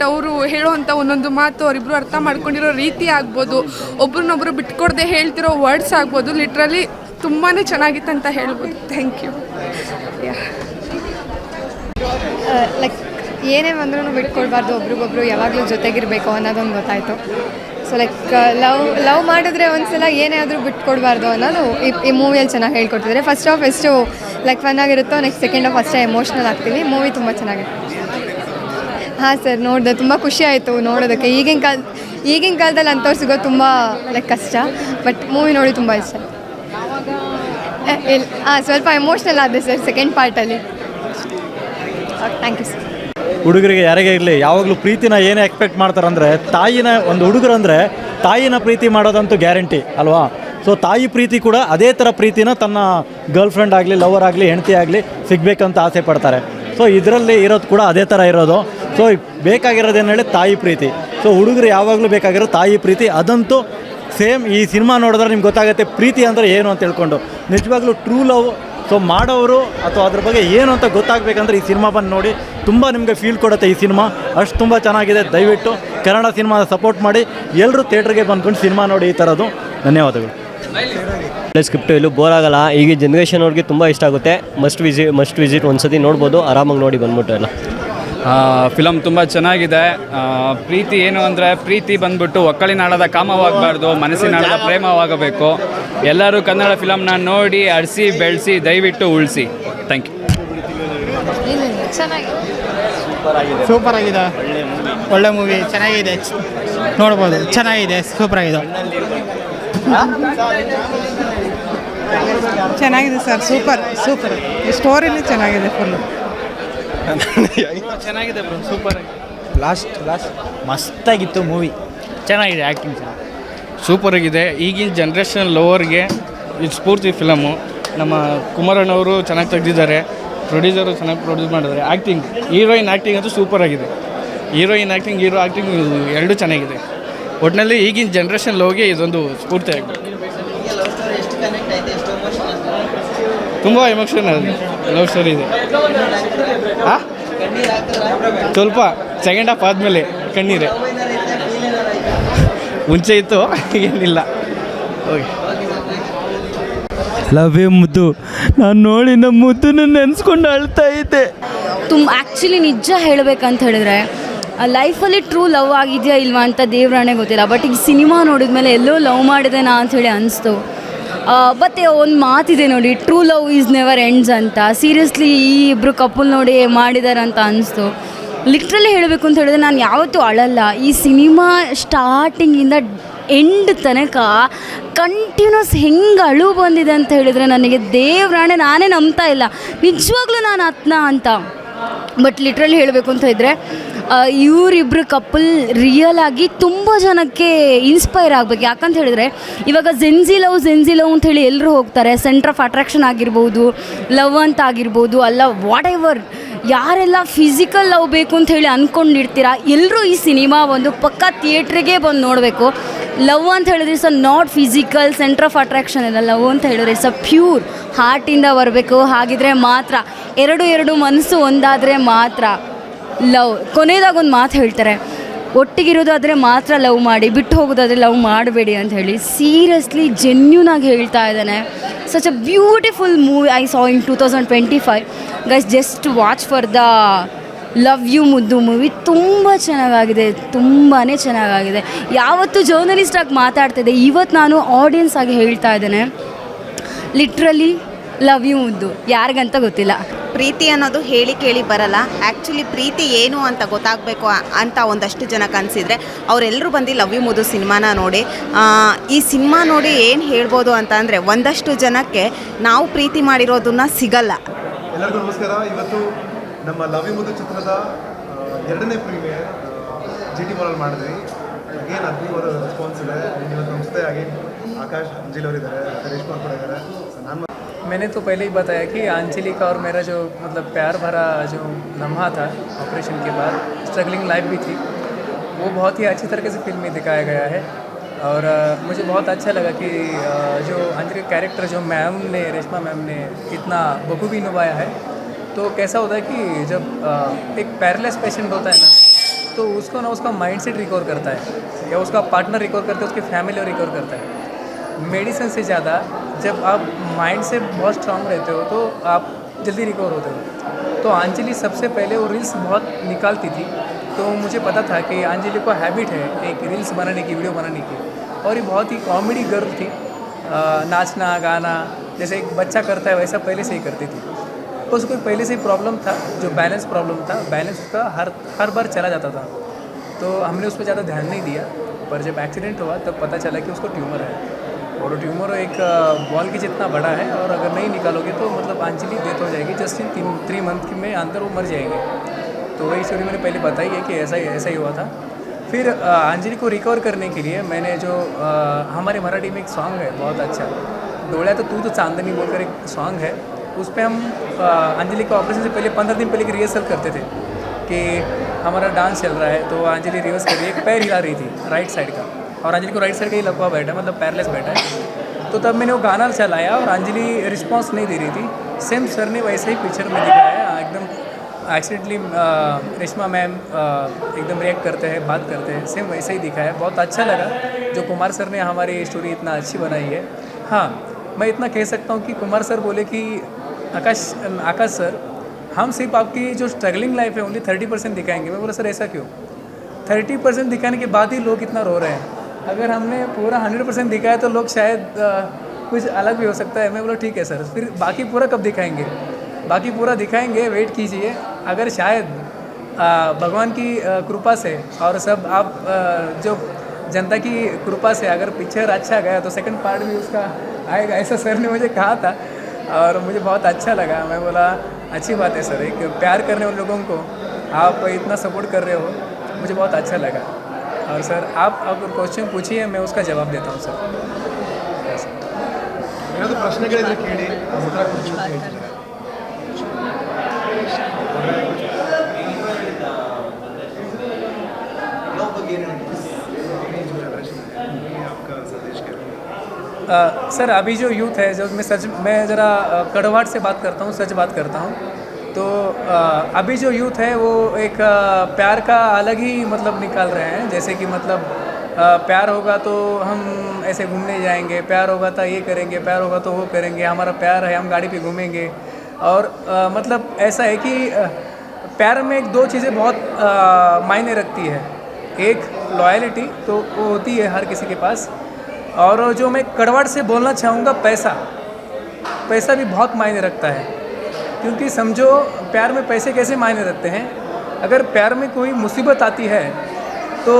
ಅವರು ಹೇಳುವಂಥ ಒಂದೊಂದು ಮಾತು ಅವರಿಬ್ರು ಅರ್ಥ ಮಾಡ್ಕೊಂಡಿರೋ ರೀತಿ ಆಗ್ಬೋದು, ಒಬ್ರನ್ನೊಬ್ರು ಬಿಟ್ಕೊಡದೆ ಹೇಳ್ತಿರೋ ವರ್ಡ್ಸ್ ಆಗ್ಬೋದು, ಲಿಟ್ರಲಿ ತುಂಬಾ ಚೆನ್ನಾಗಿತ್ತು ಅಂತ ಹೇಳ್ಬೋದು. Thank you. ಲೈಕ್ ಏನೇ ಬಂದ್ರೂ ಬಿಟ್ಕೊಡ್ಬಾರ್ದು, ಒಬ್ರಿಗೊಬ್ರು ಯಾವಾಗಲೂ ಜೊತೆಗಿರಬೇಕು ಅನ್ನೋದೊಂದು ಗೊತ್ತಾಯಿತು. ಸೊ ಲೈಕ್ ಲವ್ ಮಾಡಿದ್ರೆ ಒಂದ್ಸಲ ಏನೇ ಆದರೂ ಬಿಟ್ಕೊಡ್ಬಾರ್ದು ಅನ್ನೋದು ಈ ಮೂವಿಯಲ್ಲಿ ಚೆನ್ನಾಗಿ ಹೇಳ್ಕೊಡ್ತಿದ್ದಾರೆ. ಫಸ್ಟ್ ಹಾಫ್ ಎಷ್ಟು ಲೈಕ್ ಫನ್ ಆಗಿರುತ್ತೋ, ನೆಕ್ಸ್ಟ್ ಸೆಕೆಂಡ್ ಹಾಫ್ ಅಷ್ಟೇ ಎಮೋಷ್ನಲ್ ಆಗ್ತೀವಿ. ಮೂವಿ ತುಂಬ ಚೆನ್ನಾಗಿದೆ. ಹಾಂ ಸರ್, ನೋಡಿದೆ, ತುಂಬ ಖುಷಿ ಆಯಿತು ನೋಡೋದಕ್ಕೆ. ಈಗಿನ ಕಾಲದಲ್ಲಿ ಅಂಥವ್ರು ಸಿಗೋದು ತುಂಬ ಲೈಕ್ ಕಷ್ಟ, ಬಟ್ ಮೂವಿ ನೋಡಿ ತುಂಬ ಇಷ್ಟ. ಸ್ವಲ್ಪ ಎಮೋಷ್ನಲ್ ಆಗಿದೆ ಸರ್ ಸೆಕೆಂಡ್ ಪಾರ್ಟಲ್ಲಿ. Thank you sir. ಹುಡುಗರಿಗೆ ಯಾರಿಗೇ ಇರಲಿ ಯಾವಾಗಲೂ ಪ್ರೀತಿನ ಏನೇ ಎಕ್ಸ್ಪೆಕ್ಟ್ ಮಾಡ್ತಾರಂದರೆ ತಾಯಿನ, ಒಂದು ಹುಡುಗರಂದರೆ ತಾಯಿನ ಪ್ರೀತಿ ಮಾಡೋದಂತೂ ಗ್ಯಾರಂಟಿ ಅಲ್ವಾ. ಸೊ ತಾಯಿ ಪ್ರೀತಿ ಕೂಡ ಅದೇ ಥರ ಪ್ರೀತಿನ ತನ್ನ ಗರ್ಲ್ ಫ್ರೆಂಡ್ ಆಗಲಿ, ಲವರ್ ಆಗಲಿ, ಹೆಂಡತಿ ಆಗಲಿ ಸಿಗಬೇಕಂತ ಆಸೆ ಪಡ್ತಾರೆ. ಸೊ ಇದರಲ್ಲಿ ಇರೋದು ಕೂಡ ಅದೇ ಥರ ಇರೋದು. ಸೊ ಬೇಕಾಗಿರೋದೇನು ಹೇಳಿ ತಾಯಿ ಪ್ರೀತಿ. ಸೊ ಹುಡುಗರು ಯಾವಾಗಲೂ ಬೇಕಾಗಿರೋ ತಾಯಿ ಪ್ರೀತಿ, ಅದಂತೂ ಸೇಮ್ ಈ ಸಿನಿಮಾ ನೋಡಿದ್ರೆ ನಿಮ್ಗೆ ಗೊತ್ತಾಗುತ್ತೆ ಪ್ರೀತಿ ಅಂದರೆ ಏನು ಅಂತ ಹೇಳ್ಕೊಂಡು. ನಿಜವಾಗ್ಲೂ ಟ್ರೂ ಲವ್ ಸೊ ಮಾಡೋರು ಅಥವಾ ಅದ್ರ ಬಗ್ಗೆ ಏನು ಅಂತ ಗೊತ್ತಾಗಬೇಕಂದ್ರೆ ಈ ಸಿನಿಮಾ ಬಂದು ನೋಡಿ, ತುಂಬ ನಿಮಗೆ ಫೀಲ್ ಕೊಡುತ್ತೆ ಈ ಸಿನಿಮಾ. ಅಷ್ಟು ತುಂಬ ಚೆನ್ನಾಗಿದೆ. ದಯವಿಟ್ಟು ಕನ್ನಡ ಸಿನಿಮಾನ ಸಪೋರ್ಟ್ ಮಾಡಿ, ಎಲ್ಲರೂ ಥಿಯೇಟ್ರಿಗೆ ಬಂದ್ಕೊಂಡು ಸಿನಿಮಾ ನೋಡಿ ಈ ಥರದ್ದು. ಧನ್ಯವಾದಗಳು. ಸ್ಕ್ರಿಪ್ಟು ಎಲ್ಲೂ ಬೋರ್ ಆಗಲ್ಲ. ಈಗ ಜನ್ರೇಷನ್ ಅವ್ರಿಗೆ ತುಂಬ ಇಷ್ಟ ಆಗುತ್ತೆ. ಮಸ್ಟ್ ವಿಸಿಟ್ ಒಂದ್ಸತಿ ನೋಡ್ಬೋದು, ಆರಾಮಾಗಿ ನೋಡಿ ಬಂದ್ಬಿಟ್ಟು ಎಲ್ಲ. ಫಿಲಮ್ ತುಂಬ ಚೆನ್ನಾಗಿದೆ. ಪ್ರೀತಿ ಏನು ಅಂದರೆ, ಪ್ರೀತಿ ಬಂದ್ಬಿಟ್ಟು ಒಕ್ಕಲಿನಾಳದ ಕಾಮವಾಗಬಾರ್ದು, ಮನಸ್ಸಿನಾಳದ ಪ್ರೇಮವಾಗಬೇಕು. ಎಲ್ಲರೂ ಕನ್ನಡ ಫಿಲಮ್ನ ನೋಡಿ ಅಳಿಸಿ ಬೆಳೆಸಿ ದಯವಿಟ್ಟು ಉಳಿಸಿ. Thank you. ಸೂಪರ್ ಆಗಿದೆ, ಒಳ್ಳೆ ಮೂವಿ, ಚೆನ್ನಾಗಿದೆ, ನೋಡ್ಬೋದು, ಚೆನ್ನಾಗಿದೆ, ಸೂಪರ್ ಆಗಿದೆ. ಚೆನ್ನಾಗಿದೆ ಸರ್, ಸೂಪರ್ ಸ್ಟೋರಿಲಿ ಚೆನ್ನಾಗಿದೆ ಫುಲ್ಲು. ಚೆನ್ನಾಗಿದೆ ಬ್ರೋ, ಸೂಪರ್ ಆಗಿದೆ. ಲಾಸ್ಟ್ ಮಸ್ತಾಗಿತ್ತು ಮೂವಿ. ಚೆನ್ನಾಗಿದೆ, ಆ್ಯಕ್ಟಿಂಗ್ ಸೂಪರ್ ಆಗಿದೆ. ಈಗಿನ ಜನ್ರೇಷನ್ ಲವರ್ಗೆ ಇದು ಸ್ಫೂರ್ತಿ ಫಿಲಮು. ನಮ್ಮ ಕುಮಾರಣ್ಣವರು ಚೆನ್ನಾಗಿ ತೆಗೆದಿದ್ದಾರೆ, ಪ್ರೊಡ್ಯೂಸರು ಚೆನ್ನಾಗಿ ಪ್ರೊಡ್ಯೂಸ್ ಮಾಡಿದ್ದಾರೆ. ಆ್ಯಕ್ಟಿಂಗ್, ಹೀರೋಯಿನ್ ಆ್ಯಕ್ಟಿಂಗ್ ಅಂತೂ ಸೂಪರ್ ಆಗಿದೆ. ಹೀರೋಯಿನ್ ಆ್ಯಕ್ಟಿಂಗ್, ಹೀರೋ ಆ್ಯಕ್ಟಿಂಗ್ ಎರಡೂ ಚೆನ್ನಾಗಿದೆ. ಒಟ್ಟಿನಲ್ಲಿ ಈಗಿನ ಜನ್ರೇಷನ್ ಲವ್ಗೆ ಇದೊಂದು ಸ್ಫೂರ್ತಿ ಆಗಿದೆ. ತುಂಬ ಎಮೋಷನಲ್ ಲವ್ ಸ್ಟೋರಿ ಇದೆ. ಸ್ವಲ್ಪ ಸೆಕೆಂಡ್ ಹಾಫ್ ಆದಮೇಲೆ ಕಣ್ಣೀರೆ, ಮುಂಚೆ ಇತ್ತು ಏನಿಲ್ಲ. ಓಕೆ, ಲವ್ ಯು ಮುದ್ದು. ನಾನು ನೋಡಿ ನಮ್ಮ ಮುದ್ದನ್ನು ನೆನೆಸ್ಕೊಂಡು ಅಳ್ತಾ ಇದ್ದೆ. ಆ್ಯಕ್ಚುಲಿ ನಿಜ ಹೇಳಬೇಕಂತ ಹೇಳಿದ್ರೆ ಲೈಫಲ್ಲಿ ಟ್ರೂ ಲವ್ ಆಗಿದೆಯಾ ಇಲ್ವಾ ಅಂತ ದೇವ್ರಾಣೆ ಗೊತ್ತಿಲ್ಲ. ಬಟ್ ಈಗ ಸಿನಿಮಾ ನೋಡಿದ ಮೇಲೆ ಎಲ್ಲೋ ಲವ್ ಮಾಡಿದೆನಾ ಅಂಥೇಳಿ ಅನಿಸ್ತು. ಮತ್ತು ಒಂದು ಮಾತಿದೆ ನೋಡಿ, true love is never ends ಅಂತ. ಸೀರಿಯಸ್ಲಿ ಈ ಇಬ್ಬರು ಕಪಲ್ ನೋಡಿ ಮಾಡಿದ್ದಾರೆ ಅಂತ ಅನಿಸ್ತು. ಲಿಟ್ರಲಿ ಹೇಳಬೇಕು ಅಂತ ಹೇಳಿದ್ರೆ ನಾನು ಯಾವತ್ತೂ ಅಳಲ್ಲ. ಈ ಸಿನಿಮಾ ಸ್ಟಾರ್ಟಿಂಗಿಂದ ಎಂಡ್ ತನಕ ಕಂಟಿನ್ಯೂಸ್ ಹೆಂಗೆ ಅಳು ಬಂದಿದೆ ಅಂತ ಹೇಳಿದರೆ ನನಗೆ ದೇವ್ರಾಣೆ ನಾನೇ ನಂಬ್ತಾ ಇಲ್ಲ ನಿಜವಾಗ್ಲೂ ನಾನು ಅತ್ನ ಅಂತ. ಬಟ್ ಲಿಟ್ರಲಿ ಹೇಳಬೇಕು ಅಂತ ಇದ್ದರೆ ಇವರಿಬ್ಬರು ಕಪಲ್ ರಿಯಲ್ ಆಗಿ ತುಂಬ ಜನಕ್ಕೆ ಇನ್ಸ್ಪೈರ್ ಆಗಬೇಕು. ಯಾಕಂತ ಹೇಳಿದ್ರೆ ಇವಾಗ ಜೆನ್ಜಿ ಲವ್ ಅಂಥೇಳಿ ಎಲ್ಲರೂ ಹೋಗ್ತಾರೆ. ಸೆಂಟ್ರ್ ಆಫ್ ಅಟ್ರಾಕ್ಷನ್ ಆಗಿರ್ಬೋದು, ಲವ್ ಅಂತ ಆಗಿರ್ಬೋದು, ಅಲ್ಲ ವಾಟ್ ಎವರ್, ಯಾರೆಲ್ಲ ಫಿಸಿಕಲ್ ಲವ್ ಬೇಕು ಅಂತ ಹೇಳಿ ಅಂದ್ಕೊಂಡಿರ್ತೀರ ಎಲ್ಲರೂ ಈ ಸಿನಿಮಾ ಒಂದು ಪಕ್ಕಾ ಥಿಯೇಟ್ರಿಗೆ ಬಂದು ನೋಡಬೇಕು. ಲವ್ ಅಂತ ಹೇಳಿದ್ರೆ it's not physical centre of attraction ಇಲ್ಲ. ಲವ್ ಅಂತ ಹೇಳಿದ್ರೆ ಇಟ್ಸ್ ಪ್ಯೂರ್ ಹಾರ್ಟಿಂದ ಬರಬೇಕು. ಹಾಗಿದ್ರೆ ಮಾತ್ರ ಎರಡು ಮನಸ್ಸು ಒಂದಾದರೆ ಮಾತ್ರ ಲವ್. ಕೊನೆಯದಾಗ ಒಂದು ಮಾತು ಹೇಳ್ತಾರೆ, ಒಟ್ಟಿಗಿರೋದಾದರೆ ಮಾತ್ರ ಲವ್ ಮಾಡಿ, ಬಿಟ್ಟು ಹೋಗೋದಾದರೆ ಲವ್ ಮಾಡಬೇಡಿ ಅಂತ ಹೇಳಿ. ಸೀರಿಯಸ್ಲಿ ಜೆನ್ಯೂನ್ ಆಗಿ ಹೇಳ್ತಾ ಇದ್ದಾನೆ. Such a beautiful movie I saw in 2025. Guys just watch for the love you Muddu movie. ತುಂಬ ಚೆನ್ನಾಗಾಗಿದೆ, ತುಂಬಾ ಚೆನ್ನಾಗಾಗಿದೆ. ಯಾವತ್ತು ಜರ್ನಲಿಸ್ಟಾಗಿ ಮಾತಾಡ್ತಿದ್ದೆ, ಇವತ್ತು ನಾನು ಆಡಿಯನ್ಸ್ ಆಗಿ ಹೇಳ್ತಾ ಇದ್ದೇನೆ, ಲಿಟ್ರಲಿ ಲವ್ ಯು ಮುದ್ದು. ಯಾರಿಗಂತ ಗೊತ್ತಿಲ್ಲ. ಪ್ರೀತಿ ಅನ್ನೋದು ಹೇಳಿ ಕೇಳಿ ಬರಲ್ಲ. ಆ್ಯಕ್ಚುಲಿ ಪ್ರೀತಿ ಏನು ಅಂತ ಗೊತ್ತಾಗಬೇಕು ಅಂತ ಒಂದಷ್ಟು ಜನಕ್ಕೆ ಅನಿಸಿದರೆ ಅವರೆಲ್ಲರೂ ಬಂದು ಲವ್ ಯು ಮುದ್ದು ಸಿನಿಮಾನ ನೋಡಿ. ಈ ಸಿನಿಮಾ ನೋಡಿ ಏನು ಹೇಳ್ಬೋದು ಅಂತ ಅಂದರೆ, ಒಂದಷ್ಟು ಜನಕ್ಕೆ ನಾವು ಪ್ರೀತಿ ಮಾಡಿರೋದನ್ನ ಸಿಗಲ್ಲ. ಎಲ್ಲರಿಗೂ ನಮಸ್ಕಾರ. ಇವತ್ತು ನಮ್ಮ ಲವ್ ಯು ಮುದ್ದು ಚಿತ್ರದ 2ನೇ ಪ್ರೀಮಿಯರ್ GT ಮಾಲಲ್ಲಿ ಮಾಡಿದ್ವಿ. ಅಗೇನ್ ಅದ್ಭುತವಾದ ರೆಸ್ಪಾನ್ಸ್ ಇದೆ. ಇವತ್ತು ನಮ್ಮ ಜೊತೆ ಅಗೇನ್ ಆಕಾಶ್ ಅಂಜಿಲ್ ಅವರಿದ್ದಾರೆ, ರೇಷ್ಮಾ ಕೂಡ ಇದ್ದಾರೆ. मैंने तो पहले ही बताया कि अंजलि का और मेरा जो मतलब प्यार भरा जो लम्हा था ऑपरेशन के बाद, स्ट्रगलिंग लाइफ भी थी, वो बहुत ही अच्छी तरीके से फिल्म में दिखाया गया है. और मुझे बहुत अच्छा लगा कि जो अंजलि कैरेक्टर जो मैम ने, रेशमा मैम ने इतना बखूबी निभाया है. तो कैसा होता है कि जब एक पैरालिसिस पेशेंट होता है ना, तो उसको ना उसका माइंडसेट रिकवर करता है, या उसका पार्टनर रिकवर करता है, उसकी फैमिली और रिकवर करता है। मेडिसिन से ज़्यादा जब आप माइंड से बहुत स्ट्रांग रहते हो तो आप जल्दी रिकवर होते हो। तो अंजलि सबसे पहले वो रील्स बहुत निकालती थी, तो मुझे पता था कि अंजलि को हैबिट है एक रील्स बनाने की, वीडियो बनाने की, और ये बहुत ही कॉमेडी गर्ल थी। नाचना गाना जैसे एक बच्चा करता है वैसा पहले से ही करती थी। तो उसको पहले से ही प्रॉब्लम था, जो बैलेंस प्रॉब्लम था, बैलेंस उसका हर बार चला जाता था। तो हमने उस पर ज़्यादा ध्यान नहीं दिया, पर जब एक्सीडेंट हुआ तब पता चला कि उसको ट्यूमर है, और वो ट्यूमर एक बॉल की जितना बड़ा है, और अगर नहीं निकालोगे तो मतलब अंजलि डेथ हो जाएगी, जस्ट इन 3 मंथ में अंदर वो मर जाएंगे। तो वही स्टोरी मैंने पहले बताई है कि ऐसा ही हुआ था। फिर अंजलि को रिकवर करने के लिए मैंने जो हमारे मराठी में एक सॉन्ग है बहुत अच्छा, डोळ्या तो तू तो चांदनी बोलकर एक सॉन्ग है, उस पर हम अंजलि का ऑपरेशन से पहले 15 दिन पहले की रिहर्सल करते थे कि हमारा डांस चल रहा है, तो अंजलि रिवर्स कर रही है, एक पैर हिला रही थी राइट साइड का, और अंजलि को राइट साइड का ही लकवा बैठा, मतलब पैरलेस बैठा है। तो तब मैंने वो गाना चलाया और अंजलि रिस्पॉन्स नहीं दे रही थी। सेम सर ने वैसे ही पिक्चर में दिखाया, एकदम एक्सीडेंटली रेशमा मैम एकदम रिएक्ट करते हैं, बात करते हैं, सेम वैसे ही दिखाया। बहुत अच्छा लगा जो कुमार सर ने हमारी स्टोरी इतना अच्छी बनाई है। हाँ, मैं इतना कह सकता हूँ कि कुमार सर बोले कि आकाश सर, हम सिर्फ आपकी जो स्ट्रगलिंग लाइफ है ओनली 30% दिखाएंगे। मैं बोला सर ऐसा क्यों? 30% दिखाने के बाद ही लोग इतना रो रहे हैं, अगर हमने पूरा 100% दिखाया तो लोग शायद कुछ अलग भी हो सकता है। मैं बोला ठीक है सर, फिर बाकी पूरा कब दिखाएंगे? बाकी पूरा दिखाएंगे, वेट कीजिए। अगर शायद भगवान की कृपा से और सब आप जो जनता की कृपा से अगर पिक्चर अच्छा गया तो सेकंड पार्ट भी उसका आएगा, ऐसा सर ने मुझे कहा था और मुझे बहुत अच्छा लगा। मैं बोला अच्छी बात है सर, एक प्यार करने वाले लोगों को आप इतना सपोर्ट कर रहे हो, मुझे बहुत अच्छा लगा। और सर आप अगर क्वेश्चन पूछिए मैं उसका जवाब देता हूँ सर। ಏನಾದರೂ ಪ್ರಶ್ನೆಗಳಿದ್ರೆ ಕೇಳಿ ಉತ್ತರ ಕೊಡ್ತೀನಿ ಅಂತ ಹೇಳ್ತಿದ್ದಾರೆ. सर अभी जो यूथ है, जो मैं ज़रा कड़वाहट से बात करता हूँ, सच बात करता हूँ, तो अभी जो यूथ है वो एक प्यार का अलग ही मतलब निकाल रहे हैं। जैसे कि मतलब प्यार होगा तो हम ऐसे घूमने जाएंगे, प्यार होगा तो ये करेंगे, प्यार होगा तो वो करेंगे, हमारा प्यार है हम गाड़ी पे घूमेंगे। और मतलब ऐसा है कि प्यार में एक 2 चीज़ें बहुत मायने रखती है। एक लॉयल्टी तो वो होती है हर किसी के पास, और जो मैं कड़वाहट से बोलना चाहूँगा, पैसा भी बहुत मायने रखता है। क्योंकि समझो प्यार में पैसे कैसे मायने रखते हैं, अगर प्यार में कोई मुसीबत आती है तो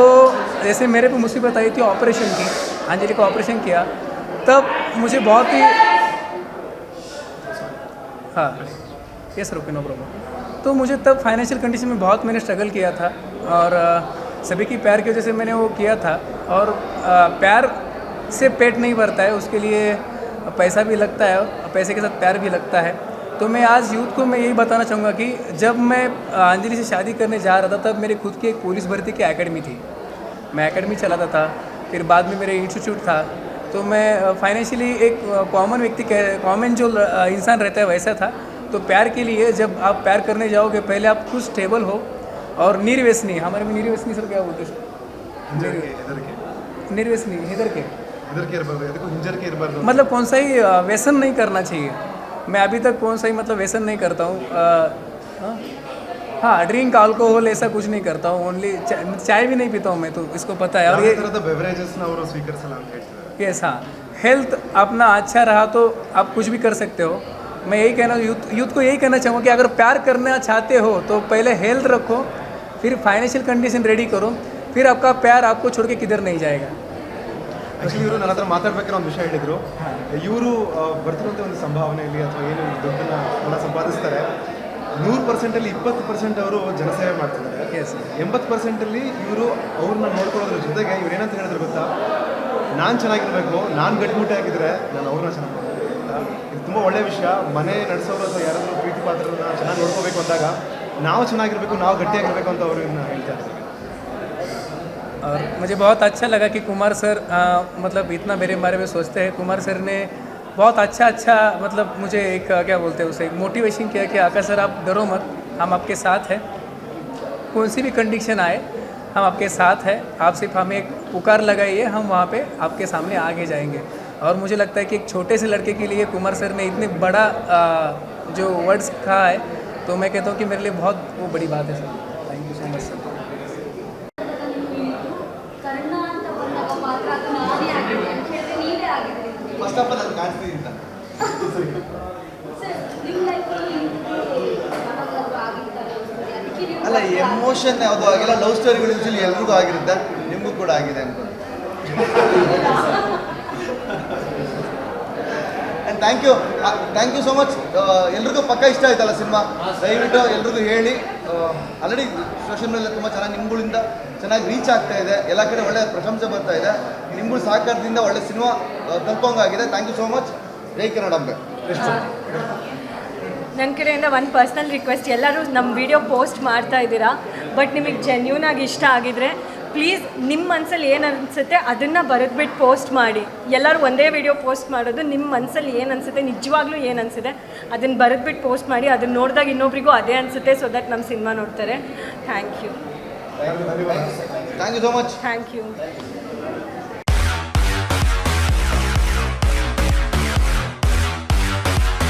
जैसे मेरे पे मुसीबत आई थी ऑपरेशन की, अंजलि का ऑपरेशन किया, तब मुझे बहुत ही हाँ यस रुके नो प्रॉब्लम। तो मुझे तब फाइनेंशियल कंडीशन में बहुत मैंने स्ट्रगल किया था, और सभी की प्यार की वजह से मैंने वो किया था। और प्यार से पेट नहीं भरता है, उसके लिए पैसा भी लगता है, पैसे के साथ प्यार भी लगता है। तो मैं आज यूथ को मैं यही बताना चाहूँगा कि जब मैं अंजलि से शादी करने जा रहा था तब मेरी खुद की एक पुलिस भर्ती की एकेडमी थी, मैं एकेडमी चलाता था, फिर बाद में मेरे इंस्टीट्यूट था। तो मैं फाइनेंशियली एक कॉमन जो इंसान रहता है वैसा था। तो प्यार के लिए जब आप प्यार करने जाओगे पहले आप खुद स्टेबल हो और निर्व्यसनी, हमारे में निर्व्यसनी सर क्या बोलते हैं, निर्व्यसनी मतलब कौन सा ही व्यसन नहीं करना चाहिए। मैं अभी तक कौन सा ही मतलब व्यसन नहीं करता हूँ। हाँ, ड्रिंक अल्कोहल ऐसा कुछ नहीं करता हूँ, ओनली चाय भी नहीं पीता हूँ मैं, तो इसको पता है। और ये यस हाँ, हेल्थ अपना अच्छा रहा तो आप कुछ भी कर सकते हो। मैं यही कहना यूथ को यही कहना चाहूँगा कि अगर प्यार करना चाहते हो तो पहले हेल्थ रखो, फिर फाइनेंशियल कंडीशन रेडी करो, फिर आपका प्यार आपको छोड़ के किधर नहीं जाएगा। ಆ್ಯಕ್ಚುಲಿ ಇವರು ನನ್ನ ಹತ್ರ ಮಾತಾಡ್ಬೇಕಾದ್ರೆ ಒಂದು ವಿಷಯ ಹೇಳಿದರು, ಇವರು ಬರ್ತಿರುವಂಥ ಒಂದು ಸಂಭಾವನೆಯಲ್ಲಿ ಅಥವಾ ಏನು ದುಡ್ಡನ್ನು ಹಣ ಸಂಪಾದಿಸ್ತಾರೆ 100%ಅಲ್ಲಿ 20% ಅವರು ಜನಸೇವೆ ಮಾಡ್ತಿದ್ದಾರೆ, 80%ಅಲ್ಲಿ ಇವರು ಅವ್ರನ್ನ ನೋಡ್ಕೊಳ್ಳೋದ್ರ ಜೊತೆಗೆ ಇವ್ರು ಏನಂತ ಹೇಳಿದ್ರು ಗೊತ್ತಾ, ನಾನು ಚೆನ್ನಾಗಿರಬೇಕು, ನಾನು ಗಟ್ಟಿಮುಟ್ಟಾಗಿದ್ದರೆ ನಾನು ಅವ್ರನ್ನ ಚೆನ್ನಾಗಿ ನೋಡ್ಬೇಕು. ಇದು ತುಂಬ ಒಳ್ಳೆಯ ವಿಷಯ. ಮನೆ ನಡೆಸೋರು ಅಥವಾ ಯಾರಾದರೂ ಪ್ರೀತಿ ಪಾತ್ರರನ್ನ ಚೆನ್ನಾಗಿ ನೋಡ್ಕೋಬೇಕು ಅಂದಾಗ ನಾವು ಚೆನ್ನಾಗಿರಬೇಕು, ನಾವು ಗಟ್ಟಿಯಾಗಿರಬೇಕು ಅಂತ ಅವರು ಇನ್ನು ಹೇಳ್ತಾ ಇದ್ದಾರೆ. और मुझे बहुत अच्छा लगा कि कुमार सर मतलब इतना मेरे बारे में सोचते हैं। कुमार सर ने बहुत अच्छा मतलब मुझे एक क्या बोलते हैं उसे एक मोटिवेशन किया कि आकाश सर आप डरो मत, हम आपके साथ हैं, कौन सी भी कंडीशन आए हम आपके साथ हैं, आप सिर्फ हमें एक पुकार लगाइए, हम वहाँ पे आपके सामने आगे जाएंगे। और मुझे लगता है कि एक छोटे से लड़के के लिए कुमार सर ने इतने बड़ा जो वर्ड्स कहा है, तो मैं कहता हूँ कि मेरे लिए बहुत वो बड़ी बात है sir. Thank you so much sir. First of all ಅದು ಕಾಣಿಸ್ತಿದ್ದ ಅಲ್ಲ, ಎಮೋಷನ್ ಯಾವುದೂ ಆಗಿಲ್ಲ. ಲವ್ ಸ್ಟೋರಿಗಳು ಯೂಶಲಿ ಎಲ್ರಿಗೂ ಆಗಿರುತ್ತೆ, ನಿಮಗೂ ಕೂಡ ಆಗಿದೆ ಅನ್ಕೊಂಡು. And thank you so much. ಎಲ್ರಿಗೂ ಪಕ್ಕ ಇಷ್ಟ ಆಯ್ತಲ್ಲ ಸಿನಿಮಾ, ದಯವಿಟ್ಟು ಎಲ್ರಿಗೂ ಹೇಳಿ. ಆಲ್ರೆಡಿ ಸೋಷಿಯಲ್ ಮೀಡಿಯಾ ತುಂಬ ಚೆನ್ನಾಗಿ ನಿಮ್ಗಳಿಂದ ಚೆನ್ನಾಗಿ ರೀಚ್ ಆಗ್ತಾ ಇದೆ, ಎಲ್ಲ ಕಡೆ ಒಳ್ಳೆ ಪ್ರಶಂಸೆ ಬರ್ತಾ ಇದೆ. ನಿಮ್ಗಳ ಸಹಕಾರದಿಂದ ಒಳ್ಳೆ ಸಿನಿಮಾ ತಲುಪೋಂಗಾಗಿದೆ. Thank you so much. ಜೈ ಕನ್ನಡಾಂಬೆ. ನನ್ನ ಕಡೆಯಿಂದ ಒಂದು ಪರ್ಸ್ನಲ್ ರಿಕ್ವೆಸ್ಟ್, ಎಲ್ಲರೂ ನಮ್ಮ ವಿಡಿಯೋ ಪೋಸ್ಟ್ ಮಾಡ್ತಾ ಇದ್ದೀರಾ, ಬಟ್ ನಿಮಗೆ ಜೆನ್ಯೂನ್ ಆಗಿ ಇಷ್ಟ ಆಗಿದ್ರೆ ಪ್ಲೀಸ್ ನಿಮ್ಮ ಮನಸ್ಸಲ್ಲಿ ಏನು ಅನಿಸುತ್ತೆ ಅದನ್ನು ಬರೆದ್ಬಿಟ್ಟು ಪೋಸ್ಟ್ ಮಾಡಿ. ಎಲ್ಲರೂ ಒಂದೇ ವಿಡಿಯೋ ಪೋಸ್ಟ್ ಮಾಡೋದು, ನಿಮ್ಮ ಮನಸ್ಸಲ್ಲಿ ಏನು ಅನಿಸುತ್ತೆ, ನಿಜವಾಗ್ಲೂ ಏನು ಅನಿಸುತ್ತೆ ಅದನ್ನು ಬರೆದ್ಬಿಟ್ಟು ಪೋಸ್ಟ್ ಮಾಡಿ. ಅದನ್ನು ನೋಡಿದಾಗ ಇನ್ನೊಬ್ರಿಗೂ ಅದೇ ಅನಿಸುತ್ತೆ, ಸೊ ದಟ್ ನಮ್ಮ ಸಿನಿಮಾ ನೋಡ್ತಾರೆ. Thank you thank you so much. Thank you.